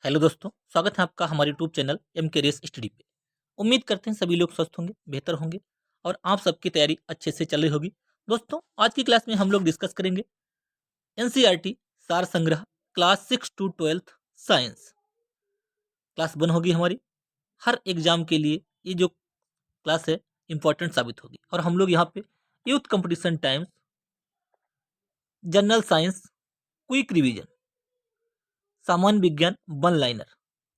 Hello दोस्तों, स्वागत है आपका हमारे यूट्यूब चैनल एम के रेस स्टडी पे। उम्मीद करते हैं सभी लोग स्वस्थ होंगे, बेहतर होंगे और आप सबकी तैयारी अच्छे से चल रही होगी। दोस्तों, आज की क्लास में हम लोग डिस्कस करेंगे एनसीईआरटी सार संग्रह क्लास 6 to 12 साइंस। क्लास 1 होगी हमारी। हर एग्जाम के लिए ये जो क्लास है इंपॉर्टेंट साबित होगी और हम लोग यहाँ पे youth competition times, general science, quick revision, सामान्य विज्ञान वन लाइनर,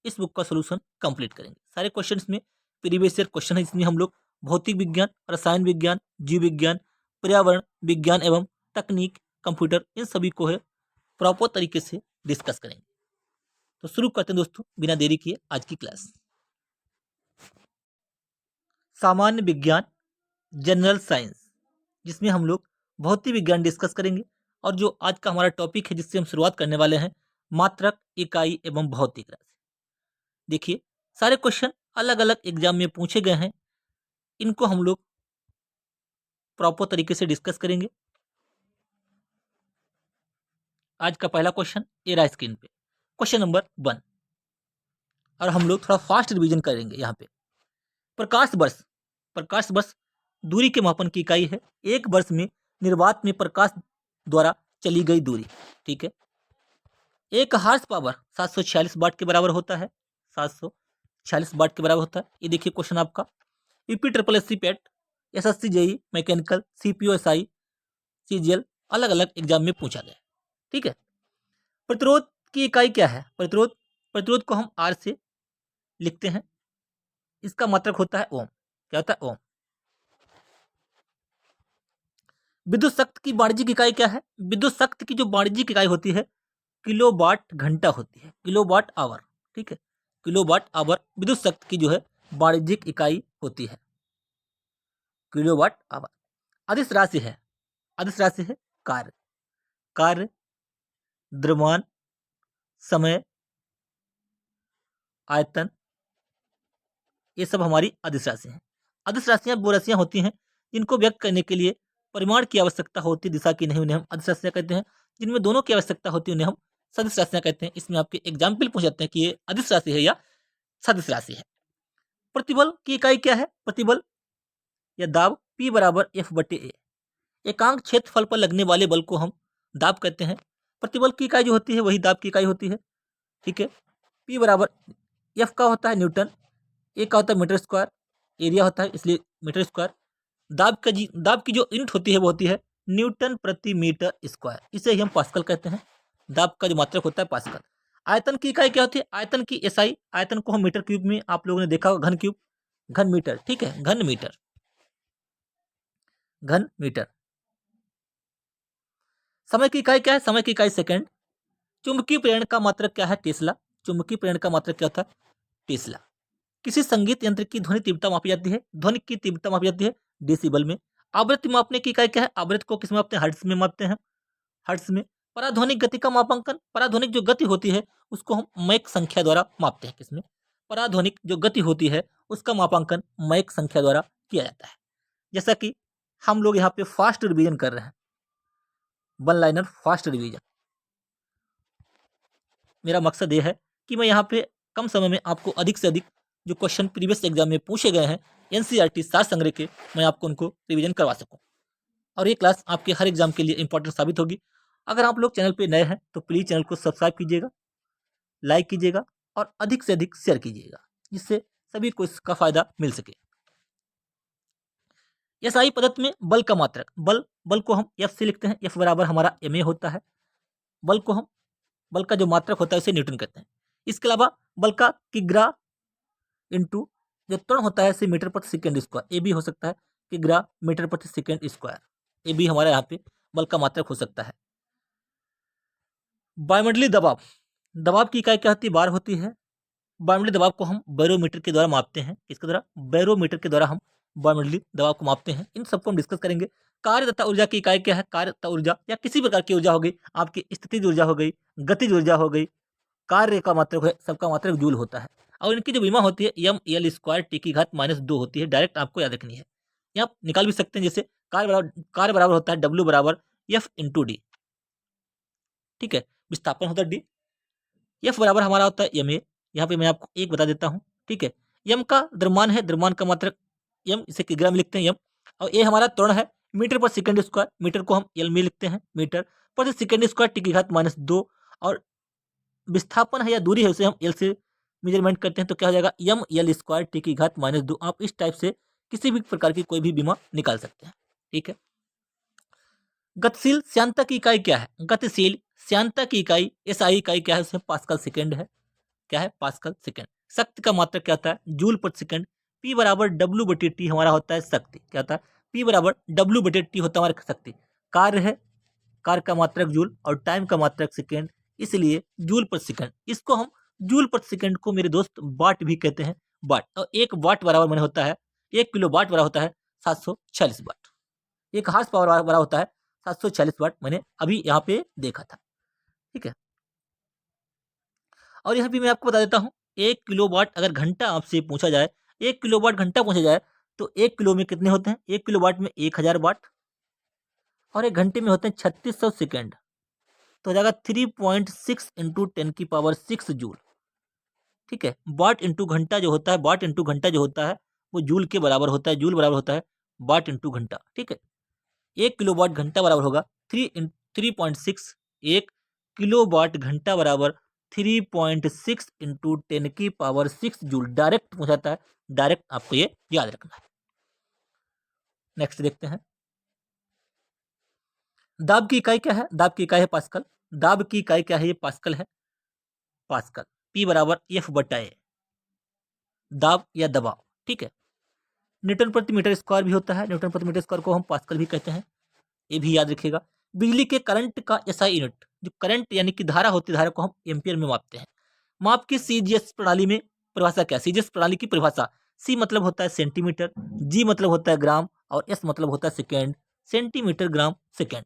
इस बुक का सोल्यूशन कंप्लीट करेंगे। सारे क्वेश्चंस में प्रीवियस ईयर क्वेश्चन है, इसमें हम लोग भौतिक विज्ञान, रसायन विज्ञान, जीव विज्ञान, पर्यावरण विज्ञान एवं तकनीक, कंप्यूटर, इन सभी को है प्रॉपर तरीके से डिस्कस करेंगे। तो शुरू करते हैं दोस्तों, बिना देरी किए आज की क्लास। सामान्य विज्ञान, जनरल साइंस, जिसमें हम लोग भौतिक विज्ञान डिस्कस करेंगे और जो आज का हमारा टॉपिक है जिससे हम शुरुआत करने वाले हैं, मात्रक, इकाई एवं भौतिक राशि। देखिए, सारे क्वेश्चन अलग अलग एग्जाम में पूछे गए हैं, इनको हम लोग प्रॉपर तरीके से डिस्कस करेंगे। आज का पहला क्वेश्चन ये रहा स्क्रीन पे, क्वेश्चन नंबर 1, और हम लोग थोड़ा फास्ट रिवीजन करेंगे। यहाँ पे प्रकाश वर्ष, प्रकाश वर्ष दूरी के मापन की इकाई है। एक वर्ष में निर्वात में प्रकाश द्वारा चली गई दूरी, ठीक है। एक हार्स पावर 746 वाट के बराबर होता है, 746 वाट के बराबर होता है। ये देखिए क्वेश्चन आपका UP triple S C PET, SSC JE, mechanical, CPO SI, CGL, अलग अलग एग्जाम में पूछा गया, ठीक है। प्रतिरोध की इकाई क्या है? प्रतिरोध, प्रतिरोध को हम आर से लिखते हैं, इसका मात्रक होता है ओम। क्या होता है? ओम। विद्युत शक्ति की वाणिज्यिक इकाई क्या है? विद्युत शक्ति की जो वाणिज्यिक इकाई होती है किलोवाट घंटा होती है, किलोवाट आवर, ठीक है। किलोवाट आवर विद्युत शक्ति की जो है वाणिज्यिक इकाई होती है, किलोवाट आवर। अदिश राशि है, अदिश राशि है कार्य, कार्य, द्रव्यमान, समय, आयतन, ये सब हमारी अदिश राशि हैं। अदिश राशियां वो राशियां होती हैं जिनको व्यक्त करने के लिए परिमाण की आवश्यकता होती है, दिशा की नहीं, उन्हें हम अदिश राशियां कहते हैं। जिनमें दोनों की आवश्यकता होती है उन्हें हम सदिश राशियां कहते हैं। इसमें आपके एग्जाम्पल पूछ जाते हैं कि ये अदिश राशि है या सदिश राशि है। प्रतिबल की इकाई क्या है? प्रतिबल या दाब P बराबर F/A। एकांक क्षेत्रफल पर लगने वाले बल को हम दाब कहते हैं। प्रतिबल की इकाई जो होती है वही दाब की इकाई होती है, ठीक है। P बराबर F का होता है न्यूटन, A का होता है मीटर स्क्वायर, एरिया होता है इसलिए मीटर स्क्वायर। दाब की जो यूनिट होती है वो होती है न्यूटन प्रति मीटर स्क्वायर, इसे ही हम पास्कल कहते हैं। दाब का जो मात्रक होता है पास्कल। आयतन की इकाई क्या होती है? आयतन की एसआई, आयतन को हम मीटर क्यूब में, आप लोगों ने देखा होगा घन क्यूब, घन मीटर, ठीक है, घन मीटर, घन मीटर। समय की इकाई क्या है? समय की इकाई सेकंड। चुंबकीय प्रेरण का मात्रक क्या है? टेस्ला। चुंबकीय प्रेरण का मात्रक क्या होता है? टेस्ला। किसी संगीत यंत्र की ध्वनि तीव्रता मापी जाती है, ध्वनि की तीव्रता मापी जाती है डेसिबल में। आवृत्ति मापने की इकाई क्या है? आवृत्ति को किस में मापते हैं? हर्ट्ज में मापते हैं, हर्ट्ज में। पराध्वनिक गति का मापांकन, पराध्वनिक जो गति होती है उसको हम मैक संख्या द्वारा मापते हैं। किसमें? पराध्वनिक जो गति होती है उसका मापांकन मैक संख्या द्वारा किया जाता है। जैसा कि हम लोग यहाँ पे फास्ट रिवीजन कर रहे हैं, वन लाइनर फास्ट रिवीजन। मेरा मकसद ये है कि मैं यहाँ पे कम समय में आपको अधिक से अधिक जो क्वेश्चन प्रीवियस एग्जाम में पूछे गए हैं एनसीईआरटी सार संग्रह के, मैं आपको उनको रिवीजन करवा सकूँ और ये क्लास आपके हर एग्जाम के लिए इंपॉर्टेंट साबित होगी। अगर आप लोग चैनल पे नए हैं तो प्लीज़ चैनल को सब्सक्राइब कीजिएगा, लाइक कीजिएगा और अधिक से अधिक शेयर कीजिएगा, जिससे सभी को इसका फायदा मिल सके। एसआई पद्धति में बल का मात्रक, बल को हम एफ से लिखते हैं, एफ बराबर हमारा एम ए होता है। बल को हम, बल का जो मात्रक होता है उसे न्यूटन कहते हैं। इसके अलावा बल का किग्रा इंटू जो त्वरण होता है इसे मीटर प्रति सेकेंड स्क्वायर, ए भी हो सकता है, किग्रा मीटर प्रति सेकेंड स्क्वायर, ये भी हमारे यहाँ पे बल का मात्रक हो सकता है। वायुमंडलीय दबाव, दबाव की इकाई क्या होती है? बार होती है। वायुमंडलीय दबाव को हम बैरोमीटर के द्वारा मापते हैं। किसके द्वारा? बैरोमीटर के द्वारा हम वायुमंडलीय दबाव को मापते हैं। इन सबको हम डिस्कस करेंगे। कार्य तथा ऊर्जा की इकाई क्या है? कार्य तथा ऊर्जा या किसी प्रकार की ऊर्जा हो गई, आपकी स्थितिज ऊर्जा हो गई, गतिज ऊर्जा हो गई, कार्य का मात्रक है, सबका मात्रक जूल होता है। और इनकी जो विमा होती है एम एल स्क्वायर टी की घात -2 होती है। डायरेक्ट आपको याद रखनी है, या आप निकाल भी सकते हैं। जैसे कार्य बराबर होता है डब्ल्यू बराबर एफ इंटू डी, ठीक है। विस्थापन होता है डी, एफ बराबर हमारा होता है एम ए, यहाँ पे मैं आपको एक बता देता हूँ, ठीक है। एम का द्रव्यमान है, द्रव्यमान का मात्रक एम, इसे किग्रा में लिखते हैं एम, और ए हमारा त्वरण है मीटर पर सेकंड स्क्वायर, मीटर को हम एल में लिखते हैं मीटर प्रति सेकंड स्क्वायर टी की घात -2, और विस्थापन है या दूरी है उसे हम एल से मेजरमेंट करते हैं, तो क्या हो जाएगा एम एल स्क्वायर टी की घात -2। आप इस टाइप से किसी भी प्रकार की कोई भी बीमा निकाल सकते हैं, ठीक है। गतिशील श्यानता की इकाई क्या है? गतिशील श्यानता की इकाई एसआई इकाई क्या है? उसमें पास्कल सेकंड है, क्या है? Pascal second. शक्ति का मात्रक क्या होता है? जूल प्रति सेकंड। पी बराबर डब्ल्यू बटे टी हमारा होता है शक्ति, क्या होता है? पी बराबर डब्ल्यू बटे टी होता है हमारा शक्ति। कार्य है, कार्य का मात्रक जूल और टाइम का मात्रक सेकंड, इसलिए जूल प्रति सेकंड। इसको हम जूल प्रति सेकंड को मेरे दोस्त वाट भी कहते हैं, वाट। और एक वाट बराबर मैंने होता है, 1 किलो वाट बराबर होता है 746 वाट। एक हार्स पावर बराबर होता है 746 वाट, मैंने अभी यहाँ पे देखा था, ठीक है। और यहाँ भी मैं आपको बता देता हूँ, 1 किलो वाट अगर घंटा आपसे पूछा जाए, 1 किलो वाट घंटा पूछा जाए, तो 1 किलो में कितने होते हैं? 1 किलो वाट में 1000 वाट, और 1 घंटे में होते हैं 3600 सेकेंड, तो हो जाएगा 3.6 इंटू 10⁶ जूल, ठीक है। वाट इंटू घंटा जो होता है, वाट इंटू घंटा जो होता है वो जूल के बराबर होता है, जूल बराबर होता है वाट इंटू घंटा, ठीक है। 1 किलो वाट घंटा बराबर होगा 3.6, 1 किलो वाट घंटा बराबर 3.6 इंटू 10⁶ जूल। डायरेक्ट पूछाता है, डायरेक्ट आपको ये याद रखना है। नेक्स्ट देखते हैं, दाब की इकाई क्या है? दाब की इकाई है पास्कल। दाब की इकाई क्या है? ये पास्कल है, पास्कल। पी बराबर एफ बटा ए, दाब या दबाव, ठीक है। न्यूटन प्रति मीटर स्क्वायर भी होता है, न्यूटन प्रति मीटर स्क्वायर को हम पास्कल भी कहते हैं, ये भी याद रखिएगा। बिजली के करंट का एसआई यूनिट, जो करंट यानी कि धारा होती है, धारा को हम एम्पियर में मापते हैं। माप की सीजीएस प्रणाली में परिभाषा क्या है? सीजीएस प्रणाली की परिभाषा, सी मतलब होता है सेंटीमीटर, जी मतलब होता है ग्राम, और एस मतलब होता है सेकेंड, सेंटीमीटर ग्राम सेकेंड।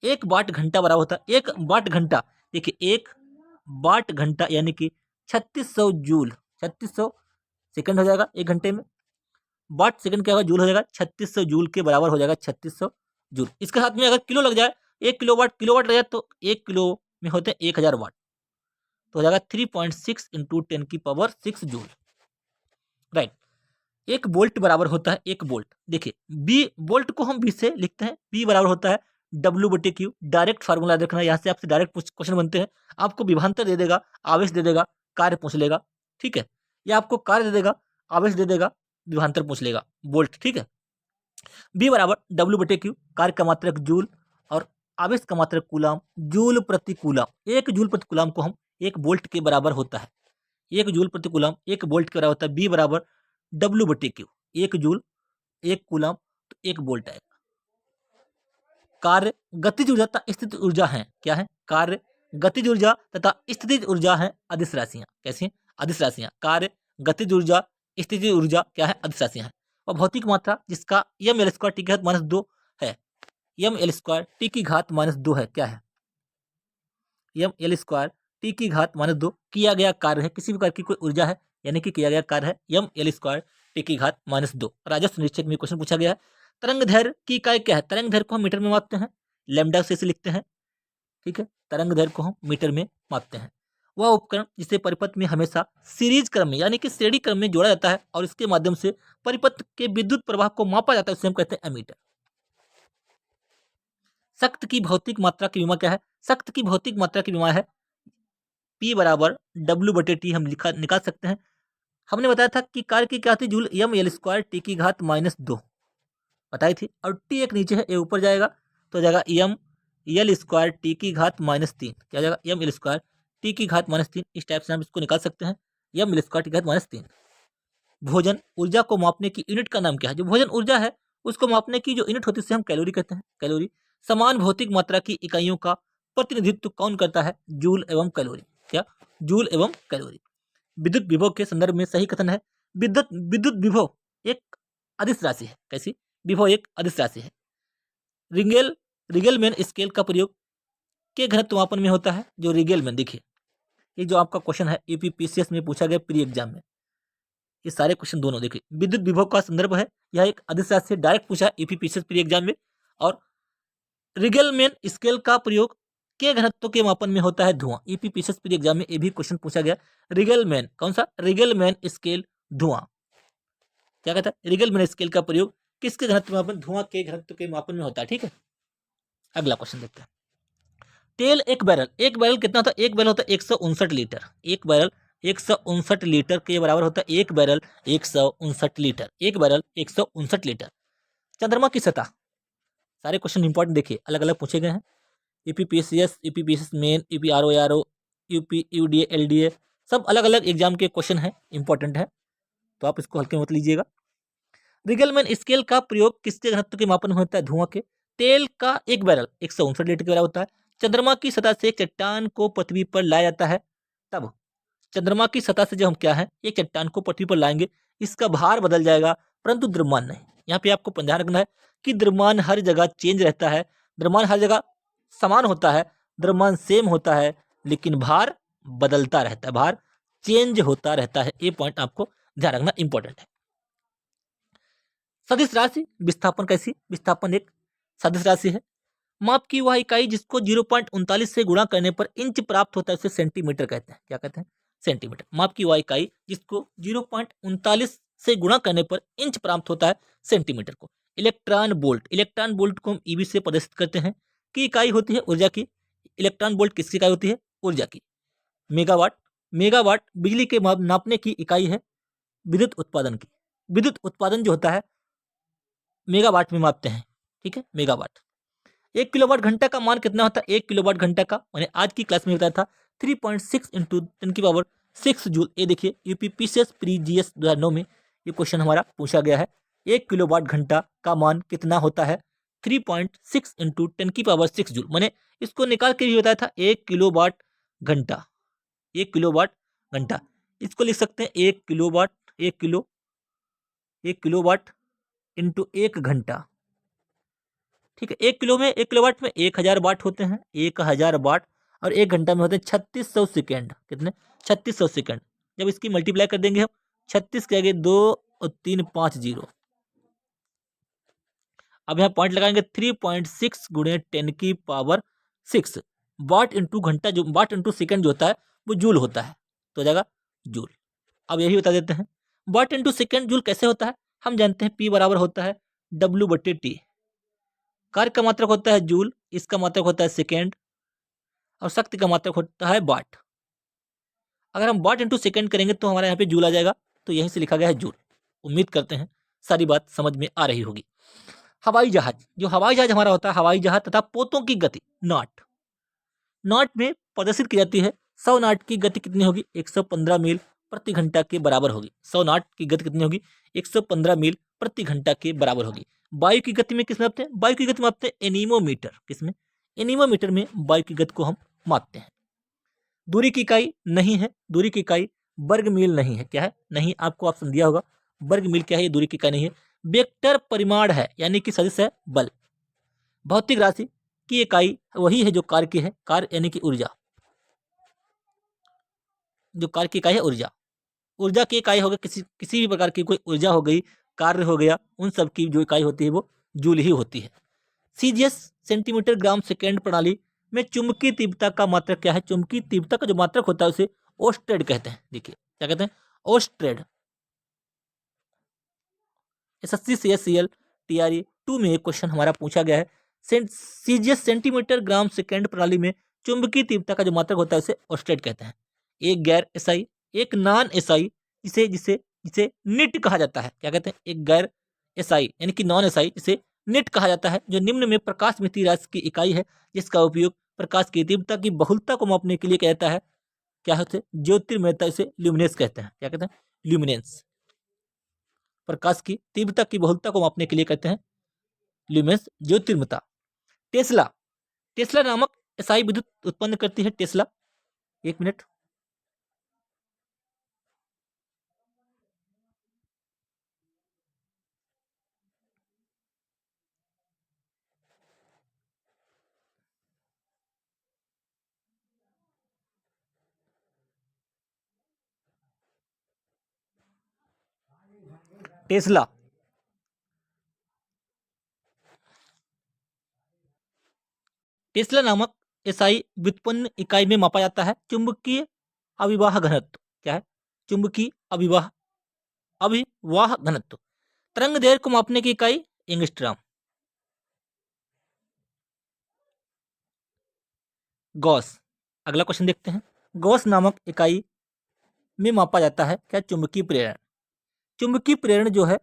1 वाट घंटा बराबर होता है, 1 वाट घंटा, देखिए 1 वाट घंटा यानी कि 3600 जूल, 3600 सेकंड हो जाएगा 1 घंटे में। वाट सेकंड क्या होगा? जूल हो जाएगा, 3600 जूल के बराबर हो जाएगा 3600 जूल। इसके साथ में अगर किलो लग जाए, 1 किलो वाट लग जाए, तो 1 किलो में होते हैं 1000 वाट, तो हो जाएगा 3.6 इंटू 10⁶ जूल, राइट। 1 वोल्ट बराबर होता है 1 वोल्ट, देखिए बी वोल्ट को हम बी से लिखते हैं, बी बराबर होता है डब्ल्यू बटे क्यू। डायरेक्ट फार्मूला देखना, यहाँ से आपसे डायरेक्ट क्वेश्चन बनते हैं, आपको विभवांतर दे देगा, आवेश दे देगा, कार्य पूछ लेगा, ठीक है। या आपको कार्य दे देगा, आवेश दे देगा, विभवांतर पूछ लेगा, वोल्ट, ठीक है। बी बराबर डब्ल्यू बटे क्यू, कार्य का मात्रक जूल और आवेश का मात्रक कूलाम, जूल प्रति कूलाम। 1 जूल प्रति कूलाम को हम 1 वोल्ट के बराबर होता है, 1 जूल प्रति कूलाम 1 वोल्ट के बराबर होता है। बी बराबर डब्ल्यू बटे क्यू, 1 जूल 1 कूलाम, तो 1 वोल्ट आएगा। कार्य गतिज ऊर्जा तथा स्थितिज ऊर्जा है, क्या है? कार्य गतिज ऊर्जा तथा स्थितिज ऊर्जा है अदिश राशियां, कैसी हैं? अदिश राशियां। कार्य गतिज ऊर्जा स्थितिज ऊर्जा क्या है? अदिश राशियां हैं। और भौतिक मात्रा जिसका एम एल स्क्वायर टी की घात -2 है, एम एल स्क्वायर टी की घात -2 है, क्या है? एम एल स्क्वायर टी की घात -2 किया गया कार्य है, किसी भी प्रकार की कोई ऊर्जा है, यानी कि किया गया कार्य है एम एल स्क्वायर टी की घात -2। राजस्व निरीक्षक में क्वेश्चन पूछा गया है। तरंग दैर्घ्य की इकाई क्या है? तरंग दैर्घ्य को हम मीटर में मापते हैं, लैम्डा से लिखते हैं, ठीक है। तरंग दैर्घ्य को हम मीटर में मापते हैं। वह उपकरण जिसे परिपथ में हमेशा सीरीज क्रम में यानी कि श्रेणी क्रम में जोड़ा जाता है और इसके माध्यम से परिपथ के विद्युत प्रवाह को मापा जाता है, उसे हम कहते हैं एमीटर। शक्ति की भौतिक मात्रा की विमा क्या है? शक्ति की भौतिक मात्रा की विमा है P बराबर डब्ल्यू बटे टी, हम निकाल सकते हैं। हमने बताया था कि कार्य की क्या थी? Joule M L square T की घात -2 बताई थी, और टी एक नीचे है, ए ऊपर जाएगा, तो हो जाएगा एम एल स्क्वायर टी की घात -3, क्या हो जाएगा? एम एल स्क्वायर टी की घात -3। इस टाइप से हम इसको निकाल सकते हैं, एम एल स्क्वायर टी की घात -3। भोजन ऊर्जा को मापने की यूनिट का नाम क्या है? जो भोजन ऊर्जा है उसको मापने की जो यूनिट होती है उसे हम कैलोरी कहते हैं, कैलोरी। समान भौतिक मात्रा की इकाइयों का प्रतिनिधित्व कौन करता है? जूल एवं कैलोरी, क्या? जूल एवं कैलोरी। विद्युत विभव के संदर्भ में सही कथन है, विद्युत विद्युत विभव एक अदिश राशि है, कैसी? विभव एक अदिश राशि है। रिगेल रिगेलमैन स्केल का प्रयोग के घनत्व मापन में होता है। जो रिगेलमैन, देखिए ये जो आपका क्वेश्चन है यूपीपीसीएस में पूछा गया प्री एग्जाम में, ये सारे क्वेश्चन दोनों देखिए विद्युत विभव का संदर्भ है, यह एक अदिश राशि से डायरेक्ट पूछा है यूपीपीसीएस प्री एग्जाम में। और रिगेलमैन स्केल का प्रयोग के घनत्व के मापन में होता है धुआं। ईपीपीएसएस प्री एग्जाम में ये भी क्वेश्चन पूछा गया। रिगलमैन, कौन सा? रिगलमैन स्केल धुआं। क्या कहता है? रिगलमैन स्केल का प्रयोग किसके घनत्व मापन? धुआं के घनत्व के मापन में होता है। ठीक है, अगला क्वेश्चन देखते हैं। तेल एक बैरल, एक बैरल कितना होता है? एक बैरल होता है 159 लीटर। एक बैरल 159 लीटर के बराबर होता है। एक बैरल 159 लीटर, एक बैरल 159 लीटर। चंद्रमा की सतह, सारे क्वेश्चन इंपॉर्टेंट देखिए, अलग अलग पूछे गए हैं। यूपीपीएससीएस, यूपीपीएसएस मेन, यूपीआरओ, यूपी यूडीए, एलडीए, सब अलग अलग एग्जाम के क्वेश्चन हैं, इंपॉर्टेंट है, तो आप इसको हल्के मत लीजिएगा। रिगलमैन स्केल का प्रयोग किसके घनत्व के मापन में होता है? धुआं के। तेल का एक बैरल 159 लीटर के बराबर होता है। चंद्रमा की सतह से एक चट्टान को पृथ्वी पर लाया जाता है, तब चंद्रमा की सतह से जब हम क्या है, एक चट्टान को पृथ्वी पर लाएंगे, इसका भार बदल जाएगा परंतु द्रव्यमान नहीं। यहाँ पे आपको ध्यान रखना है कि द्रव्यमान हर जगह चेंज रहता है, द्रव्यमान हर जगह समान होता है, द्रव्यमान सेम होता है, लेकिन भार बदलता रहता है, भार चेंज होता रहता है। ये पॉइंट आपको ध्यान रखना इंपॉर्टेंट है। सदिश राशि विस्थापन कैसी? विस्थापन एक सदिश राशि है। माप की वह इकाई जिसको 0.39 से गुणा करने पर इंच प्राप्त होता है उसे सेंटीमीटर कहते हैं। क्या कहते हैं? सेंटीमीटर। माप की वह इकाई जिसको 0.39 से गुणा करने पर इंच प्राप्त होता है, सेंटीमीटर को। इलेक्ट्रॉन वोल्ट, इलेक्ट्रॉन वोल्ट को हम ईवी से प्रदर्शित करते हैं, की इकाई होती है ऊर्जा की। इलेक्ट्रॉन वोल्ट किसकी इकाई होती है? ऊर्जा की। मेगावाट, मेगावाट बिजली के नापने की इकाई है, विद्युत उत्पादन की। विद्युत उत्पादन जो होता है मेगावाट में मापते हैं। ठीक है, मेगावाट। 1 किलोवाट घंटा का मान कितना होता है? 1 किलोवाट घंटा का मैंने आज की क्लास में बताया था 3.6 इंटू 10⁻6 जूल। ये देखिए यूपीपीसीएस प्री जीएस 2009 में ये क्वेश्चन हमारा पूछा गया है। 1 किलोवाट घंटा का मान कितना होता है? 3.6 इंटू 10⁻6 जूल। मैंने इसको निकाल के भी बताया था। 1 किलोवाट घंटा, 1 किलोवाट घंटा, इसको लिख सकते हैं 1 किलोवाट, 1 किलोवाट इंटू 1 घंटा। ठीक है, 1 किलोवाट में 1000 वाट होते हैं, 1000 वाट, और 1 घंटा में होते हैं 3600 सेकेंड। कितने? 3600 सेकेंड। जब इसकी मल्टीप्लाई कर देंगे हम, 36 के आगे 2 और 3 5 जीरो। अब यहाँ पॉइंट लगाएंगे 3.6 गुणे 10⁻6 वाट इंटू घंटा, जो वाट इंटू सेकेंड जो होता है वो जूल होता है, तो हो जाएगा जूल। अब यही बता देते हैं वाट इंटू सेकेंड जूल कैसे होता है। हम जानते हैं P बराबर होता है W/T। कार्य का मात्रक होता है जूल, इसका मात्रक होता है सेकेंड, और शक्ति का मात्रक होता है वाट। अगर हम वाट इंटू सेकेंड करेंगे तो हमारे यहाँ पे जूल आ जाएगा, तो यहीं से लिखा गया है जूल। उम्मीद करते हैं सारी बात समझ में आ रही होगी। हवाई जहाज, जो हवाई जहाज हमारा होता है, हवाई जहाज तथा पोतों की गति नॉट, नॉट में प्रदर्शित की जाती है। 100 नॉट की गति कितनी होगी? 115 मील प्रति घंटा के बराबर होगी। 100 नॉट की गति कितनी होगी? 115 मील प्रति घंटा के बराबर होगी। वायु की गति में किस मापते हैं? वायु की गति मापते हैं एनीमोमीटर। किसमें? एनीमोमीटर में वायु की गति को हम मापते हैं। दूरी की इकाई नहीं है, दूरी की इकाई वर्ग मील नहीं है। क्या है? नहीं, आपको ऑप्शन दिया होगा। वर्ग मील क्या है? ये दूरी की इकाई नहीं है। वेक्टर परिमाण है, यानी कि सदिश है बल। भौतिक राशि की इकाई वही है जो कार्य की है, कार्य यानी कि ऊर्जा, जो कार्य की इकाई है ऊर्जा। ऊर्जा की इकाई होगी किसी भी प्रकार की कोई ऊर्जा हो गई, कार्य हो गया, उन सब की जो इकाई होती है वो जूल ही होती है। सीजीएस सेंटीमीटर ग्राम सेकेंड प्रणाली में चुंबकीय तीव्रता का मात्रक क्या है? चुंबकीय तीव्रता का जो मात्रक होता है उसे ओस्ट्रेड कहते हैं। देखिए क्या कहते हैं? ओस्ट्रेड। एसएससी सीएससीएल टीआरई 2 में एक क्वेश्चन हमारा पूछा गया है। सीजीएस सेंटीमीटर ग्राम सेकेंड प्रणाली में चुंबकीय तीव्रता का जो मात्रक होता है उसे ओस्ट्रेड कहते हैं। एक गैर एसआई, एक नॉन एसआई, जिसे जिसे जिसे निट कहा जाता है। क्या कहते हैं? एक गैर एसआई यानी कि नॉन एसआई, जिसे निट कहा जाता है, जो निम्न में प्रकाश मिति राशि की इकाई है, जिसका उपयोग प्रकाश की तीव्रता की बहुलता को मापने के लिए किया जाता है। क्या होते हैं? ज्योतिर्मयता, इसे ल्यूमिनेंस कहते हैं। क्या कहते हैं? ल्यूमिनेंस। प्रकाश की तीव्रता की बहुलता को मापने के लिए कहते हैं ल्यूमिनेंस, ज्योतिर्मयता। टेस्ला, टेस्ला नामक एसआई विद्युत उत्पन्न करती है। Tesla, 1 minute. टेस्ला, टेस्ला नामक एसआई व्युत्पन्न इकाई में मापा जाता है। चुंबकीय अभिवाह घनत्व क्या है? चुंबकीय अभिवाह घनत्व। तरंग दैर्घ्य को मापने की इकाई एंगस्ट्रॉम। गॉस, अगला क्वेश्चन देखते हैं। गॉस नामक इकाई में मापा जाता है क्या? चुंबकीय प्रेरण। चुंबकीय प्रेरण जो है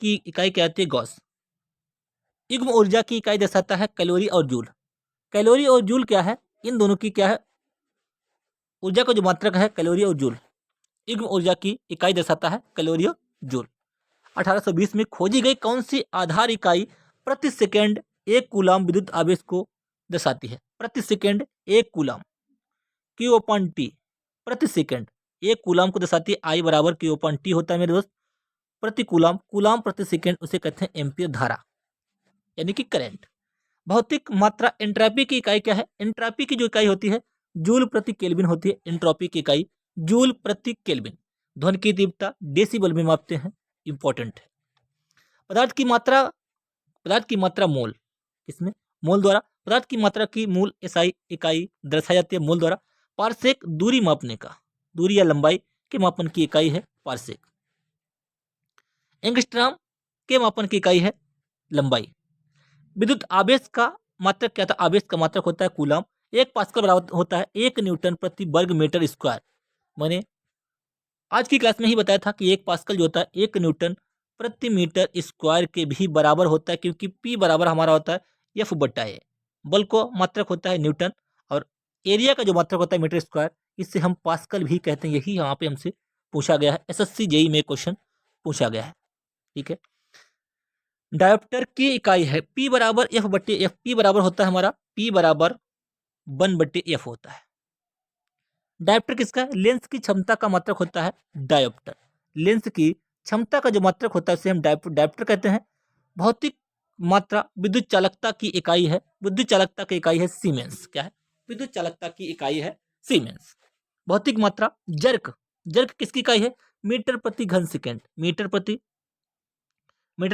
की इकाई क्या आती है? गॉस। युग्म ऊर्जा की इकाई दर्शाता है कैलोरी और जूल। कैलोरी और जूल क्या है? इन दोनों की क्या है? ऊर्जा का जो मात्रक है कैलोरी और जूल। युग्म ऊर्जा की इकाई दर्शाता है कैलोरी और जूल। 1820 में खोजी गई कौन सी आधार इकाई प्रति सेकंड 1 कूलाम विद्युत आवेश को दर्शाती है? प्रति सेकंड 1 कूलाम, क्यू अपन टी। प्रति सेकंड 1 कूलाम को दर्शाती है। आई बराबर क्यू अपन टी होता है मेरे दोस्त। प्रति कूलाम, कूलाम प्रति सेकंड, उसे कहते हैं एम्पियर धारा यानी कि करंट। भौतिक मात्रा एंट्रोपी की इकाई क्या है? एंट्रोपी की जो इकाई होती है जूल प्रति केल्विन होती है। एंट्रोपी की इकाई जूल प्रति केल्विन। ध्वनि की तीव्रता डेसिबल में मापते हैं, इंपॉर्टेंट है। पदार्थ की मात्रा मोल, किसमें? मोल द्वारा। पदार्थ की मात्रा की मूल एसआई इकाई दर्शाई जाती है मोल द्वारा। पारसेक दूरी मापने का, दूरी या लंबाई के मापन की इकाई है पारसेक। एंगस्ट्रॉम के मापन की इकाई है लंबाई। विद्युत आवेश का मात्रक क्या था? आवेश का मात्रक होता है कूलाम। 1 पास्कल बराबर होता है 1 न्यूटन प्रति वर्ग मीटर स्क्वायर। मैंने आज की क्लास में ही बताया था कि 1 पास्कल जो होता है 1 न्यूटन प्रति मीटर स्क्वायर के भी बराबर होता है, क्योंकि पी बराबर हमारा होता है एफ बटा ए। बल को मात्रक होता है न्यूटन और एरिया का जो मात्रक होता है मीटर स्क्वायर, इससे हम पास्कल भी कहते हैं। यही यहाँ पे हमसे पूछा गया है, एसएससी जेई में क्वेश्चन पूछा गया है। ठीक है। डायोप्टर की इकाई है P बराबर एफ बटे एफ। पी बराबर होता है हमारा P बराबर 1 बटे एफ होता है। डायोप्टर किसका है? लेंस की क्षमता का मात्रक होता है डायोप्टर। लेंस की क्षमता का जो मात्रक होता है उसे हम डायोप्टर कहते हैं। भौतिक मात्रा विद्युत चालकता की इकाई है। विद्युत चालकता की इकाई है सीमेंस। क्या है? विद्युत चालकता की इकाई है सीमेंस। भौतिक मात्रा जर्क। जर्क किसकी इकाई है? मीटर प्रति घन सेकेंड। मीटर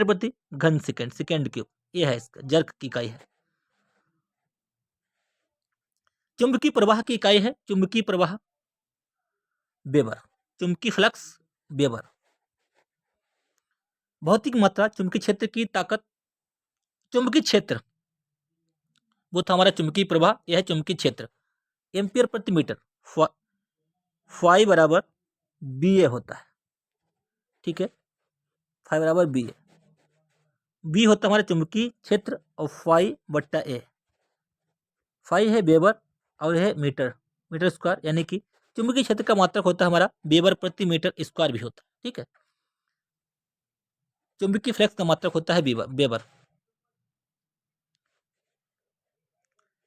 प्रति घन सेकेंड, सेकेंड क्यूब, ये है इसका जर्क की इकाई है। चुंबकीय प्रवाह की इकाई है चुंबकीय प्रवाह वेबर। चुंबकीय फ्लक्स वेबर। भौतिक मात्रा चुंबकीय क्षेत्र की ताकत। चुंबकीय क्षेत्र वो था हमारा चुंबकीय प्रवाह, यह है चुंबकीय क्षेत्र। एम्पियर प्रति मीटर। फाई बराबर बी ए होता है। ठीक है, फाई बराबर बी ए। बी होता है हमारा चुंबकीय क्षेत्र और फाई बट्टा ए। फाई है वेबर और यह है मीटर स्क्वायर, यानी कि चुंबकीय क्षेत्र का मात्रक होता है हमारा वेबर प्रति मीटर स्क्वायर भी होता है। ठीक है। चुंबकीय फ्लक्स का मात्रक होता है वेबर।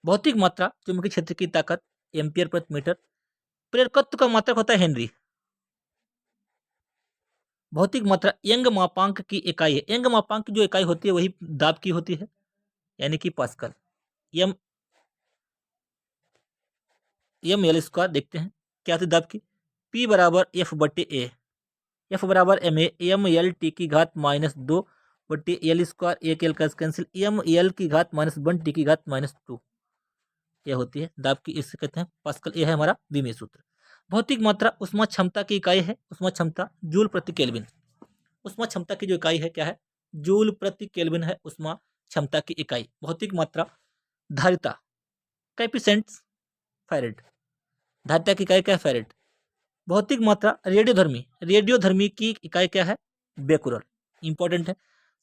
भौतिक मात्रा चुंबकीय क्षेत्र की ताकत एम्पियर प्रति मीटर। प्रेरकत्व का मात्रक होता है हेनरी। भौतिक मात्रा यंग मापांक की इकाई है। यंग मापांक की जो इकाई होती है वही दाब की होती है, यानी कि पास्कल। एम एल स्क्वायर देखते हैं क्या होती है दाब की। पी बराबर एफ बटे ए। एफ बराबर एम एल टी की घात -2 बटे एल स्क्वायर। एक एल का कैंसिल। एम एल की घात -1 टी की घात -2 यह होती है दाब की, इससे कहते हैं पास्कल। यह है हमारा विमीय सूत्र। भौतिक मात्रा उष्मा क्षमता की इकाई है उष्मा क्षमता जूल प्रति केल्विन। उष्मा क्षमता की जो इकाई है क्या है? जूल प्रति केल्विन है उष्मा क्षमता की इकाई। भौतिक मात्रा धारिता कैपिसेंट फैरेड। धारिता की इकाई क्या है? फैरेड। भौतिक मात्रा रेडियोधर्मी की इकाई क्या है? बेकुरल। इंपॉर्टेंट है।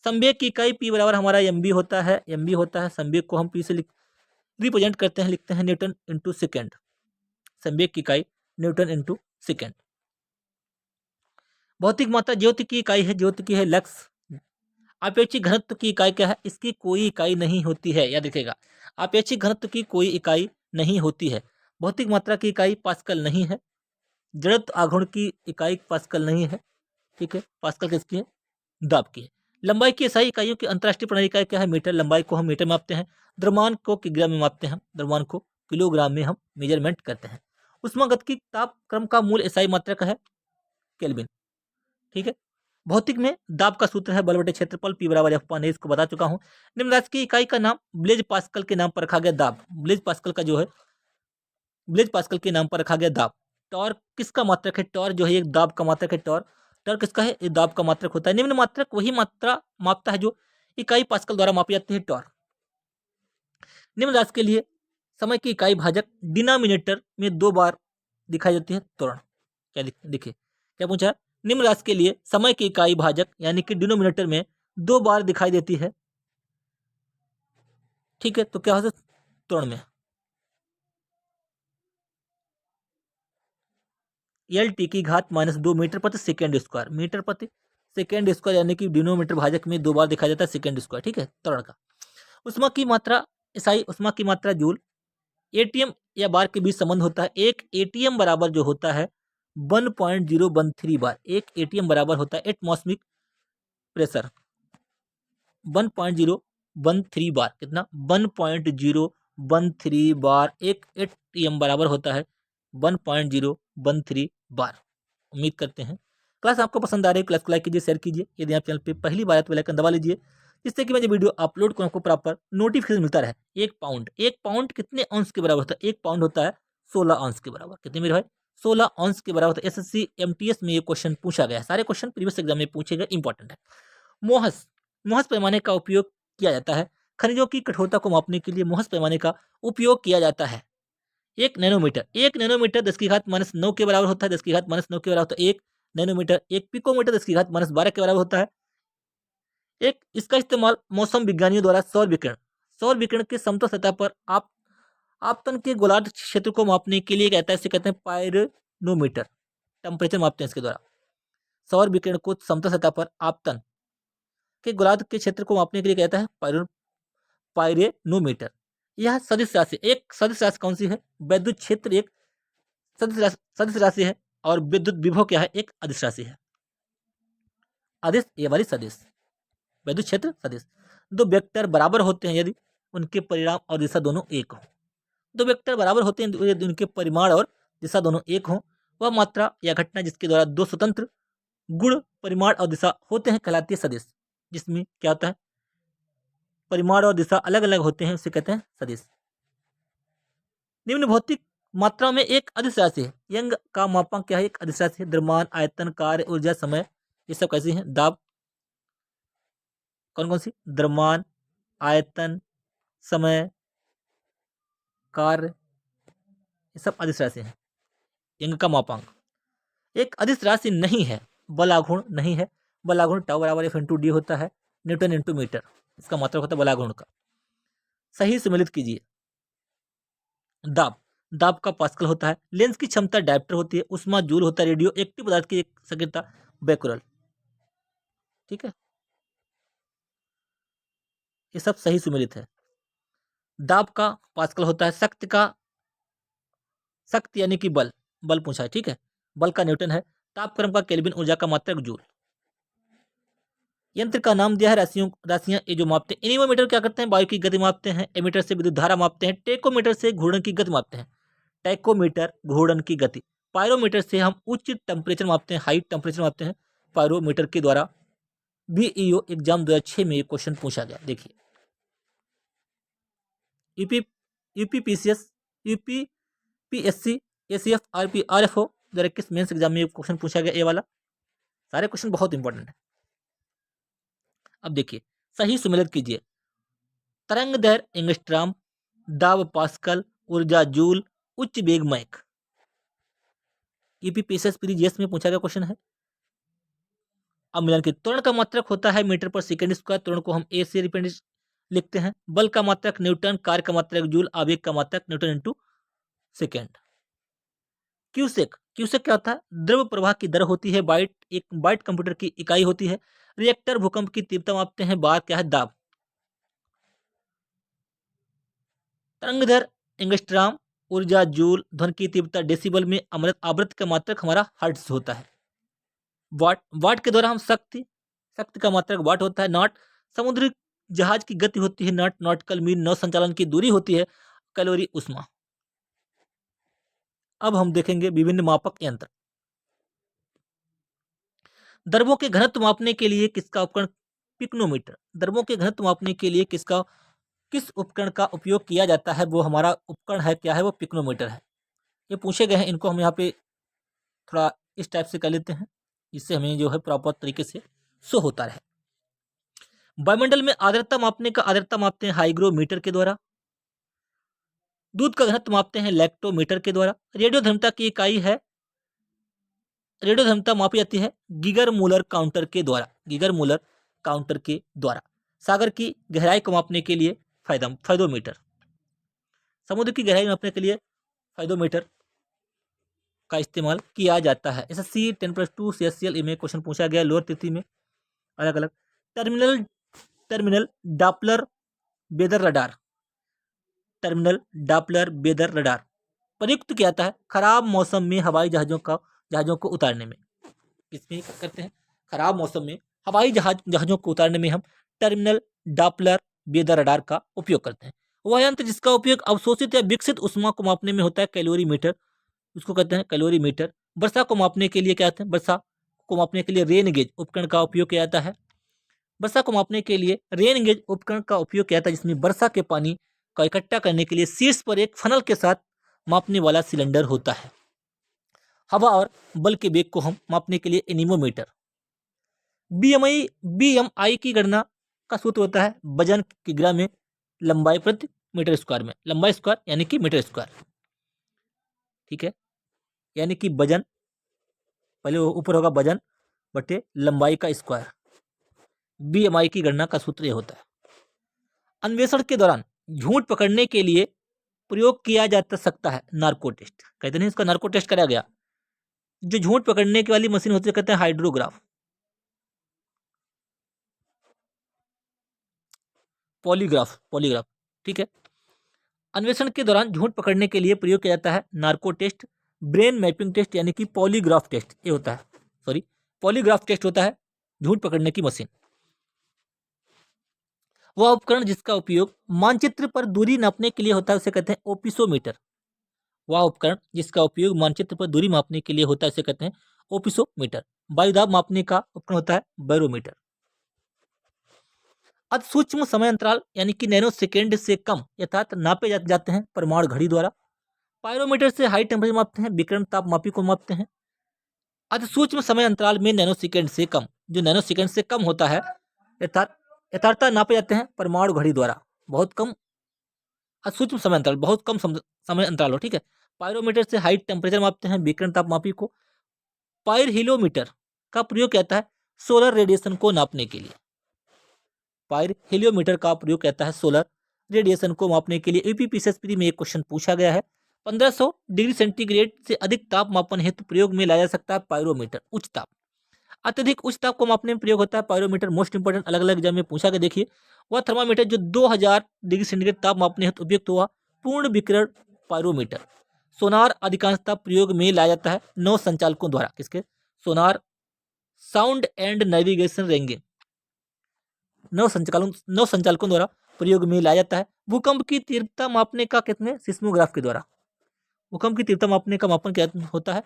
संवेग की इकाई पी बराबर हमारा एमबी होता है। संवेग को हम पी से रिप्रेजेंट करते हैं, लिखते हैं न्यूटन इंटू सेकेंड। संवेग की इकाई न्यूटन इंटू सेकेंड। भौतिक मात्रा ज्योति की इकाई है, ज्योति की है लक्स। आपेक्षिक घनत्व की इकाई क्या है? इसकी कोई इकाई नहीं होती है, याद रखिएगा। आपेक्षिक घनत्व की कोई इकाई नहीं होती है। भौतिक मात्रा की इकाई पास्कल नहीं है। जड़त्व आघूर्ण की इकाई पास्कल नहीं है। ठीक है, पास्कल किसकी है? दाब की है। लंबाई की SI इकाइयों की अंतरराष्ट्रीय प्रणाली इकाई क्या है? मीटर। लंबाई को हम मीटर में मापते हैं। द्रव्यमान को किग्रा में मापते हैं। द्रव्यमान को किलोग्राम में हम मेजरमेंट करते हैं। उष्मागतिकी तापक्रम का मूल SI मात्रक है केल्विन। ठीक है, भौतिक में दाब का सूत्र है बल बटे क्षेत्रफल, P बराबर F पान, इसको बता चुका हूँ। निम्न राशि की इकाई का नाम ब्लेज पास्कल के नाम पर रखा गया दाब, ब्लेज पास्कल का जो है ब्लेज पास्कल के नाम पर रखा गया दाब। टॉर्क किसका मात्रक है? टॉर्क जो है एक दाब का मात्रक है। टॉर्क किसका है? ये दाब का मात्रक होता है। निम्न मात्रक वही मात्रा मापता है जो इकाई पास्कल द्वारा मापी जाती है, टॉर्क। निम्न राशि के लिए समय की इकाई भाजक डिनोमिनेटर में 2 बार दिखाई देती है, त्वरण। क्या देखिए क्या पूछा है? निम्न राशि के लिए समय की इकाई भाजक यानी कि डिनोमिनेटर में 2 बार दिखाई देती है, ठीक है, तो क्या हो सकता? त्वरण में एल टी की घात -2 मीटर प्रति सेकेंड स्क्वायर, मीटर प्रति सेकेंड स्क्वायर यानी कि डिनोमिनेटर भाजक में 2 बार दिखाई देता है सेकेंड स्क्वायर, ठीक है, त्वरण का। उष्मा की मात्रा एसआई, उष्मा की मात्रा जूल। एटीएम या बार के बीच संबंध होता है। एक एटीएम बराबर जो होता है 1.013 बार, एक एटीएम बराबर होता है एटमॉस्फेरिक प्रेशर 1.013 बार, कितना? 1.013 बार। एक एटीएम बराबर होता है 1.013 बार। उम्मीद करते हैं क्लास आपको पसंद आ रही है। क्लास को लाइक कीजिए, शेयर कीजिए। यदि आप चैनल पे पहली बार है तो बेल आइकन दबा लीजिए, जिससे कि मैं जो वीडियो अपलोड करूँ आपको प्रॉपर नोटिफिकेशन मिलता रहे। एक पाउंड कितने अंश के बराबर होता है? एक पाउंड होता है 16 अंश के बराबर। कितने मेरे भाई? 16 अंश के बराबर होता है। एसएससी एमटीएस में ये क्वेश्चन पूछा गया है। सारे क्वेश्चन प्रीवियस एग्जाम में पूछे गए, इंपॉर्टेंट है। मोहस, मोहस पैमाने का उपयोग किया जाता है। खनिजों की कठोरता को मापने के लिए मोहस पैमाने का उपयोग किया जाता है। 1 नैनोमीटर, 1 नैनोमीटर 10 की घात -9 के बराबर होता है। 10 की घात -9 के बराबर होता है 1 नैनोमीटर। 1 पिकोमीटर 10 की घात -12 के बराबर होता है। एक इसका इस्तेमाल मौसम विज्ञानियों द्वारा सौर विकिरण के समतल सतह पर आपतन के गोलार्ध क्षेत्र को मापने के लिए कहता है। इसे कहते हैं पायरोनोमीटर। टेम्परेचर मापते हैं इसके द्वारा। सौर विकिरण को समतल सतह पर आपतन के गोलार्ध के क्षेत्र को मापने के लिए कहता है पायरोनोमीटर। यह सदिश राशि, एक सदिश राशि कौन सी है? वैद्युत क्षेत्र एक सदिश राशि है, और विद्युत विभव क्या है? एक अदिश राशि है। अदिश, ये वाली सदिश, वैद्युत क्षेत्र सदिश। दो वेक्टर बराबर होते हैं यदि उनके परिमाण और दिशा दोनों एक हों। दो वेक्टर बराबर होते हैं यदि उनके परिमाण और दिशा दोनों एक हों। वह मात्रा या घटना जिसके द्वारा दो स्वतंत्र गुण परिमाण और दिशा होते हैं कहलाती है सदिश। जिसमें क्या होता है? परिमाण और दिशा अलग अलग होते हैं, उसे कहते हैं सदिश। निम्न भौतिक मात्रा में एक अदिश राशि है। यंग का मापांक क्या है? एक अदिश राशि है। द्रव्यमान, आयतन, कार्य, ऊर्जा, समय, ये सब कैसी हैं? दाब। कौन कौन सी? द्रव्यमान, आयतन, समय, कार्य, ये सब अदिश राशि हैं। यंग का मापांक एक अदिश राशि नहीं है, बलाघूर्ण नहीं है। बलाघूर्ण टाउ बराबर एफ इंटू डी होता है, न्यूटन इंटू मीटर, इसका मात्रक होता है बलाघूर्ण का। सही सम्मिलित कीजिए। दाब, दाब का पास्कल होता है। लेंस की क्षमता डायप्टर होती है। उष्मा जूल होता है। रेडियो एक्टिव पदार्थ की एक सक्रियता बैकुरल, ठीक है, ये सब सही सुमेलित है। दाब का पास्कल होता है। शक्ति यानी कि बल, बल पूछा है, ठीक है, बल का न्यूटन है। तापक्रम का केल्विन, ऊर्जा का मात्रक जूल। यंत्र का नाम दिया है राशियां ये जो मापते हैं। एनीमोमीटर क्या करते हैं? वायु की गति मापते हैं। एमीटर से विद्युत धारा मापते हैं। टेकोमीटर से घूर्णन की गति मापते हैं। टैकोमीटर घूर्णन की गति। पायरोमीटर से हम उच्च टेम्परेचर मापते हैं, हाई टेम्परेचर मापते हैं पायरोमीटर के द्वारा। बीईओ एग्जाम 2006 में ये क्वेश्चन पूछा गया। देखिए UP UPPCS, UPPSC, ACF, RFO 2021 mains exam में ये क्वेश्चन पूछा गया, ये वाला। सारे क्वेश्चन बहुत इंपॉर्टेंट है। अब देखिए सही सुमेलित कीजिए। तरंग दैर्घ्य एंगस्ट्रॉम, दाब पास्कल, ऊर्जा जूल, उच्च वेग मैक। यूपीपीएसएस जीएस में पूछा गया क्वेश्चन है। अब मिलन की त्वरण का मात्रक होता है मीटर पर सेकंड स्क्वायर। त्वरण को हम ए से रिप्रेजेंट लिखते हैं। बल का मात्रक न्यूटन, कार्य का मात्रक जूल, आवेग का मात्रक Newton into second. Cusec, cusec क्या होता है? द्रव प्रवाह की दर होती है। बाइट, एक बाइट कंप्यूटर की इकाई होती है। रिएक्टर भूकंप की तीव्रता मापते हैं। बार क्या है? दाब। तरंग दैर्घ्य एंगस्ट्रॉम, ऊर्जा जूल, ध्वनि की तीव्रता डेसिबल में, आवृत्ति का मात्रक हमारा हर्ट्ज होता है। वाट, वाट के द्वारा हम शक्ति, शक्ति का मात्रक वाट होता है। नॉट, समुद्री जहाज की गति होती है। नॉट, नॉटिकल मील, नौ संचालन की दूरी होती है। कैलोरी, उष्मा। अब हम देखेंगे विभिन्न मापक यंत्र। द्रवों के घनत्व मापने के लिए किसका उपकरण? पिक्नोमीटर। द्रवों के घनत्व मापने के लिए किस उपकरण का उपयोग किया जाता है? वो हमारा उपकरण है, क्या है वो? पिक्नोमीटर है। ये पूछे गए हैं, इनको हम यहाँ पे थोड़ा इस टाइप से कर लेते हैं, जिससे हमें जो है प्रॉपर तरीके से शो होता रहे। वायुमंडल में आर्द्रता मापने का आर्द्रता मापते हैं हाइग्रोमीटर के द्वारा। दूध का घनत्व मापते हैं लैक्टोमीटर के द्वारा। रेडियोधर्मिता की इकाई है, रेडियोधर्मिता मापी जाती है गीगर मूलर काउंटर के द्वारा। गीगर मूलर काउंटर के द्वारा। सागर की गहराई को मापने के लिए फायदोमीटर। समुद्र की गहराई मापने के लिए फायदोमीटर का इस्तेमाल किया जाता है। एसएससी 10+2 CSCL में क्वेश्चन पूछा गया लोअर तृतीय में अलग अलग। Terminal Doppler weather radar. Terminal Doppler weather radar प्रयुक्त किया जाता है खराब मौसम में हवाई जहाजों को उतारने में। किसमें करते हैं? खराब मौसम में हवाई जहाजों को उतारने में हम टर्मिनल डापलर वेदर रडार का उपयोग करते हैं। वह यंत्र जिसका उपयोग अवशोषित या विकसित ऊष्मा को मापने में होता है कैलोरीमीटर, उसको कहते हैं कैलोरीमीटर। वर्षा को मापने के लिए क्या कहते हैं? वर्षा को मापने के लिए रेन गेज उपकरण का उपयोग किया जाता है। वर्षा को मापने के लिए रेन गेज उपकरण का उपयोग किया जाता है, जिसमें वर्षा के पानी का इकट्ठा करने के लिए शीर्ष पर एक फनल के साथ मापने वाला सिलेंडर होता है। हवा और बल के वेग को हम मापने के लिए एनीमोमीटर। बीएमआई की गणना का सूत्र होता है वजन किग्रा में लंबाई प्रति मीटर स्क्वायर में। लंबाई स्क्वायर यानी कि मीटर स्क्वायर, ठीक है। यानी कि वजन पहले ऊपर होगा वजन बटे लंबाई का स्क्वायर। बीएमआई की गणना का सूत्र यह होता है। अन्वेषण के दौरान झूठ पकड़ने के लिए प्रयोग किया जा सकता है नार्को टेस्ट। कहते नहीं इसका नार्को टेस्ट कराया गया। जो झूठ पकड़ने की वाली मशीन होती है कहते हैं हाइड्रोग्राफ, पॉलीग्राफ, ठीक है। अन्वेषण के दौरान झूठ पकड़ने के लिए प्रयोग किया जाता है narco test, brain mapping test यानी कि पॉलीग्राफ टेस्ट ये होता है। सॉरी, पॉलीग्राफ टेस्ट होता है झूठ पकड़ने की मशीन। वह उपकरण जिसका उपयोग मानचित्र पर दूरी नापने के लिए होता है उसे कहते हैं ओपिसोमीटर। वह उपकरण जिसका उपयोग मानचित्र पर दूरी मापने के लिए होता है उसे कहते हैं ओपिसोमीटर। वायुदाब मापने का उपकरण होता है बैरोमीटर। अति सूक्ष्म समय अंतराल यानी कि नैनो सेकेंड से कम यथार्थ नापे जाते हैं परमाणु घड़ी द्वारा। पायरोमीटर से हाई टेम्परेचर मापते हैं, विकिरण तापमापी को मापते हैं। अति सूक्ष्म समय अंतराल में नैनो सेकेंड से कम, जो नैनो सेकेंड से कम होता है यथार्थता नापे जाते हैं परमाणु घड़ी द्वारा। बहुत कम सूक्ष्म समय अंतराल, बहुत कम समय अंतराल हो, ठीक है। पायरोमीटर से हाई टेम्परेचर मापते हैं, विकिरण तापमापी को। पायरहेलियोमीटर का प्रयोग किया जाता है सोलर रेडिएशन को नापने के लिए। पायरहेलियोमीटर का प्रयोग किया जाता है सोलर रेडिएशन को मापने के लिए। यूपीपीसीएसपी में एक क्वेश्चन पूछा गया है। 1500 डिग्री सेंटीग्रेड से अधिक ताप मापन हेतु प्रयोग में लाया जा सकता है पायरोमीटर। उच्च ताप, अत्यधिक उच्च ताप को मापने में प्रयोग होता है पायरोमीटर। मोस्ट इंपोर्टेंट अलग अलग एग्जाम में पूछा गया। देखिए, वह थर्मामीटर जो 2000 डिग्री सेंटीग्रेड ताप मापने हेतु उपयुक्त हुआ पूर्ण विकिरण पायरोमीटर। सोनार अधिकांशतः प्रयोग में लाया जाता है नौ संचालकों द्वारा। किसके? सोनार, साउंड एंड नेविगेशन रेंजिंग, नौ संचालकों द्वारा प्रयोग में लाया जाता है। भूकंप की तीव्रता मापने का कितने? सिस्मोग्राफ के द्वारा। भूकंप की तीव्रता मापने का मापन क्या होता है?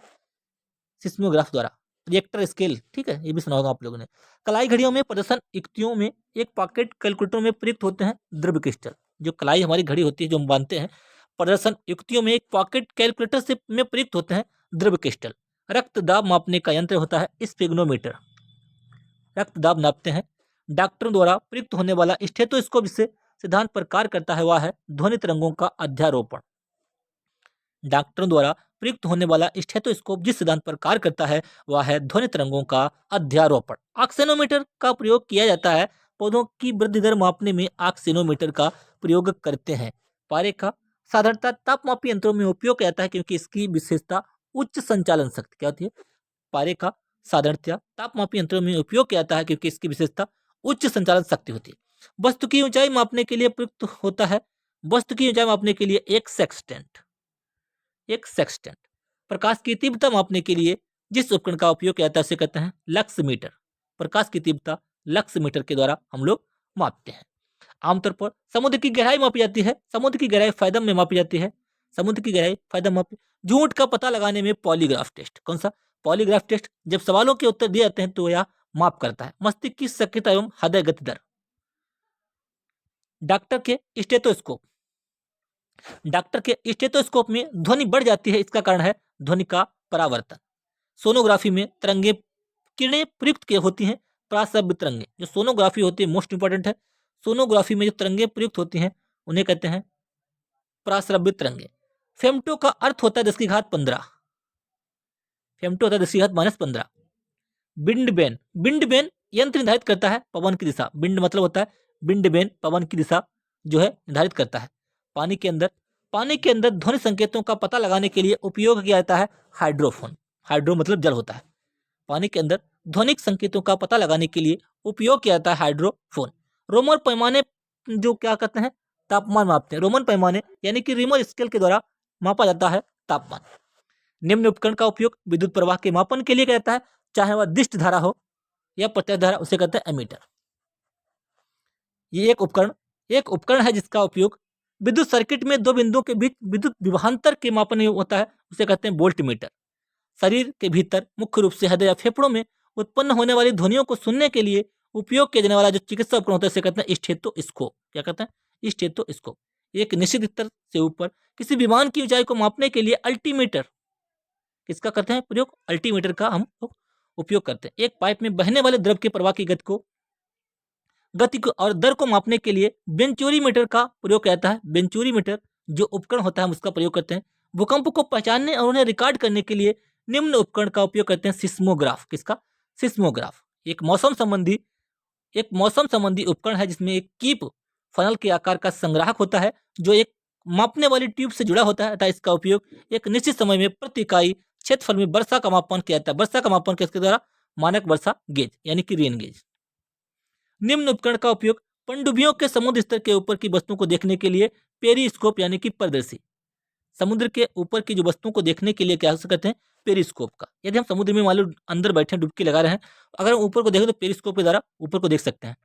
सिस्मोग्राफ द्वारा। रिएक्टर स्केल, ठीक है, ये भी सुना होगा आप लोगों ने। कलाई घड़ियों में प्रदर्शन युक्तियों में एक पॉकेट कैलकुलेटर में प्रयुक्त होते हैं द्रव्य क्रिस्टल। जो कलाई हमारी घड़ी होती है जो हम बांधते हैं, प्रदर्शन युक्तियों में एक पॉकेट कैलकुलेटर से में प्रयुक्त होते हैं द्रव्य क्रिस्टल। रक्तदाब मापने का यंत्र होता है स्फेग्नोमीटर। रक्तदाब नापते हैं। डॉक्टरों द्वारा प्रयुक्त होने वाला स्टेथोस्कोप जिससे सिद्धांत पर कार्य करता है वह है ध्वनि तरंगों का अध्यारोपण। डॉक्टरों द्वारा प्रयुक्त होने वाला स्टेथोस्कोप जिस सिद्धांत पर कार्य करता है वह है ध्वनि तरंगों का अध्यारोपण। ऑक्सीनोमीटर का प्रयोग किया जाता है पौधों की वृद्धि दर मापने में। ऑक्सीनोमीटर का प्रयोग करते हैं। पारे का साधारणतः तापमापी यंत्रों में उपयोग किया जाता है क्योंकि इसकी विशेषता उच्च संचालन शक्ति क्या होती है? पारे का साधारणतः तापमापी यंत्रों में उपयोग किया जाता है क्योंकि इसकी विशेषता उच्च संचालन शक्ति होती है। वस्तु की ऊंचाई मापने के लिए प्रयुक्त होता है। वस्तु की ऊंचाई मापने के लिए एक सेक्सटेंट। प्रकाश की तीव्रता मापने के लिए जिस उपकरण का उपयोग किया जाता है उसे कहते हैं लक्स मीटर। प्रकाश की तीव्रता लक्स मीटर के द्वारा हम लोग मापते हैं। आमतौर पर समुद्र की गहराई मापी जाती है। समुद्र की गहराई फैदम में मापी जाती है। समुद्र की गहराई फैदम मापी। झूठ का पता लगाने में पॉलीग्राफ टेस्ट। कौन सा? पॉलीग्राफ टेस्ट, जब सवालों के उत्तर दिए जाते हैं तो यह माप करता है। मस्तिष्क की सक्रियता एवं हृदय गति दर। डॉक्टर के स्टेथोस्कोप, डॉक्टर के स्टेथोस्कोप में ध्वनि बढ़ जाती है, इसका कारण है ध्वनि का परावर्तन। सोनोग्राफी में तरंगे किरणें प्रयुक्त के होती हैं, प्रासब्य तरंगे। जो सोनोग्राफी होती है मोस्ट इंपॉर्टेंट है, सोनोग्राफी में जो तरंगे प्रयुक्त होती हैं उन्हें कहते हैं प्रासब्य तरंगे। फेम्टो का अर्थ होता है 10⁻15, फेम्टो होता है 10⁻15। बिंड बेन, बिंड बेन यंत्र निर्धारित करता है पवन की दिशा। बिंड मतलब होता है बिंड बेन, पवन की दिशा जो है निर्धारित करता है। पानी के अंदर, पानी के अंदर ध्वनि संकेतों का पता लगाने के लिए उपयोग किया जाता है हाइड्रोफोन। हाइड्रो मतलब जल होता है। पानी के अंदर ध्वनिक संकेतों का पता लगाने के लिए उपयोग किया जाता है हाइड्रोफोन। रोमन पैमाने जो क्या कहते हैं, तापमान मापते हैं। रोमन पैमाने यानी कि रिमर स्केल के द्वारा मापा जाता है तापमान। निम्न उपकरण का उपयोग विद्युत प्रवाह के मापन के लिए किया जाता है, चाहे वह दिष्ट धारा हो या प्रत्यक्ष धारा, उसे कहते हैं एमीटर। ये एक उपकरण है जिसका उपयोग विद्युत सर्किट में दो बिंदुओं के बीच विद्युत विभवांतर के मापन में होता है, उसे कहते हैं वोल्ट मीटर। शरीर के भीतर मुख्य रूप से हृदय या फेफड़ों में उत्पन्न होने वाली ध्वनियों को सुनने के लिए उपयोग किया जाने वाला जो चिकित्सा उपकरण होता है उसे कहते हैं स्टेथोस्कोप। क्या कहते हैं? स्टेथोस्कोप। एक निश्चित स्तर से ऊपर किसी विमान की ऊंचाई को मापने के लिए अल्टीमीटर किसका करते हैं प्रयोग? अल्टीमीटर का हम लोग उपयोग करते हैं। एक पाइप में बहने वाले द्रव के प्रवाह की गति को और दर को मापने के लिए बेंचोरीमीटर का प्रयोग किया जाता है। बेंचोरीमीटर जो उपकरण होता है हम उसका प्रयोग करते हैं। भूकंप को पहचानने और उन्हें रिकॉर्ड करने के लिए निम्न उपकरण का उपयोग करते हैं। सिस्मोग्राफ, किसका? सिस्मोग्राफ। एक मौसम संबंधी उपकरण है जिसमें एक कीप फनल के आकार का संग्राहक होता है जो एक मापने वाली ट्यूब से जुड़ा होता है तथा इसका उपयोग एक निश्चित समय में प्रति इकाई क्षेत्रफल में वर्षा का मापन किया जाता है। वर्षा का मापन किसके द्वारा? मानक वर्षा गेज यानी कि रेन गेज। निम्न उपकरण का उपयोग पनडुब्बियों के समुद्र स्तर के ऊपर की वस्तुओं को देखने के लिए पेरिस्कोप यानी कि परदर्शी, समुद्र के ऊपर की जो वस्तुओं को देखने के लिए क्या करते हैं? पेरिस्कोप का। यदि हम समुद्र में मान लो अंदर बैठे डुबकी लगा रहे हैं, अगर हम ऊपर को देखें तो पेरिस्कोप के द्वारा ऊपर को देख सकते हैं।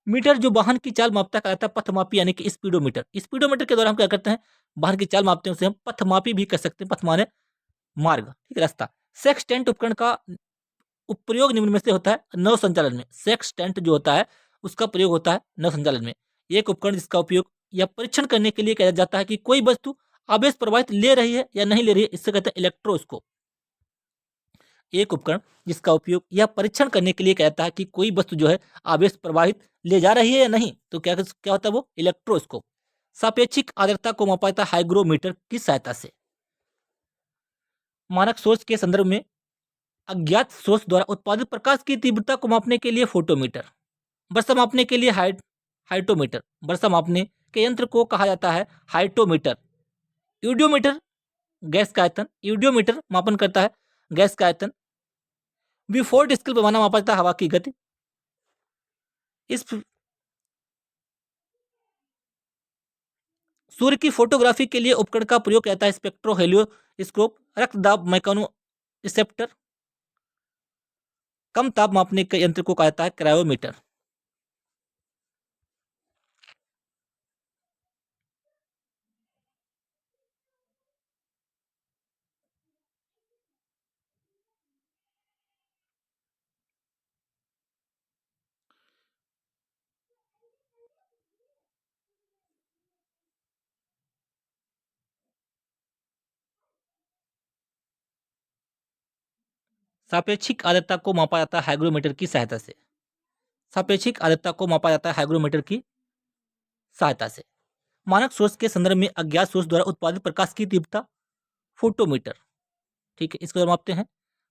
मीटर जो वाहन की चाल मापता कहलाता है पथमापी यानी कि स्पीडोमीटर। स्पीडोमीटर के द्वारा हम क्या करते हैं? वाहन की चाल मापते हैं, उसे हम पथमापी भी कर सकते हैं। पथ माने मार्ग, ठीक, रास्ता। सेक्सटेंट उपकरण का प्रयोग निम्न में से होता है नौ संचालन में। सेक्सटेंट जो होता है उसका प्रयोग होता है नौ संचालन में। एक उपकरण जिसका उपयोग या परीक्षण करने के लिए किया जाता है कि कोई वस्तु आवेश प्रवाहित ले रही है या नहीं ले रही है, इससे कहते हैं इलेक्ट्रोस्कोप। एक उपकरण जिसका उपयोग या परीक्षण करने के लिए किया जाता है कि कोई वस्तु जो है आवेश प्रवाहित ले जा रही है या नहीं, तो क्या क्या होता है? वो इलेक्ट्रोस्कोप। सापेक्षिक आर्द्रता को मापा जाता है हाइग्रोमीटर की सहायता से। मानक सोर्स के संदर्भ में अज्ञात सोर्स द्वारा उत्पादित प्रकाश की तीव्रता को मापने के लिए फोटोमीटर। वर्षा मापने के लिए हाइटोमीटर। वर्षा मापने के यंत्र को कहा जाता है हाइटोमीटर। यूडियोमीटर गैस का आयतन, यूडियोमीटर मापन करता है गैस का आयतन। विफोर्ड स्केल पैमाना मापा जाता है हवा की गति। इस सूर्य की फोटोग्राफी के लिए उपकरण का प्रयोग किया जाता है स्पेक्ट्रोहेलियोस्कोप। रक्तदाब मैकेनो रिसेप्टर। कम ताप मापने के यंत्र को कहा जाता है क्रायोमीटर। सापेक्षिक आर्द्रता को मापा जाता है हाइग्रोमीटर की सहायता से। सापेक्षिक आर्द्रता को मापा जाता है हाइग्रोमीटर की सहायता से। मानक सोर्स के संदर्भ में अज्ञात सोर्स द्वारा उत्पादित प्रकाश की तीव्रता फोटोमीटर, ठीक है, इसको द्वारा मापते हैं।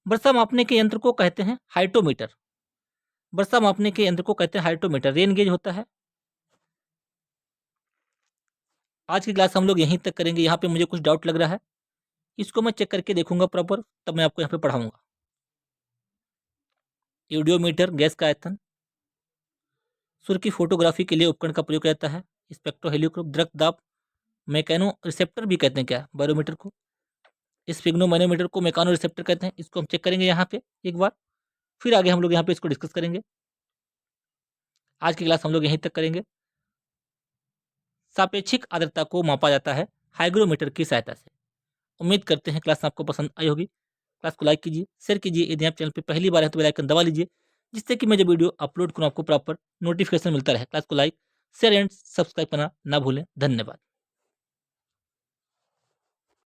वर्षा मापने के यंत्र को कहते हैं हाइटोमीटर। वर्षा मापने के यंत्र को कहते हैं हाइटोमीटर। रेन गेज होता है। आज की क्लास हम लोग यहीं तक करेंगे। यहाँ पे मुझे कुछ डाउट लग रहा है, इसको मैं चेक करके देखूंगा प्रॉपर, तब मैं आपको यहाँ पे पढ़ाऊंगा। यूडियोमीटर गैस का आयतन। सूर्य की फोटोग्राफी के लिए उपकरण का प्रयोग किया जाता है स्पेक्ट्रोहेलियोस्कोप। दृक्दाब मैकेनो रिसेप्टर भी कहते हैं क्या बैरोमीटर को। स्फिग्नोमैनोमीटर को मैकानो रिसेप्टर कहते हैं। इसको हम चेक करेंगे यहाँ पे एक बार, फिर आगे हम लोग यहाँ पे इसको डिस्कस करेंगे। आज की क्लास हम लोग यहीं तक करेंगे। सापेक्षिक आर्द्रता को मापा जाता है हाइग्रोमीटर की सहायता से। उम्मीद करते हैं क्लास आपको पसंद आई होगी। क्लास को लाइक कीजिए, शेयर कीजिए। यदि आप चैनल पे पहली बार है तो बेल आइकन दबा लीजिए, जिससे कि मैं जब वीडियो अपलोड करूँ आपको प्रॉपर नोटिफिकेशन मिलता रहे। क्लास को लाइक, शेयर एंड सब्सक्राइब करना ना भूलें। धन्यवाद।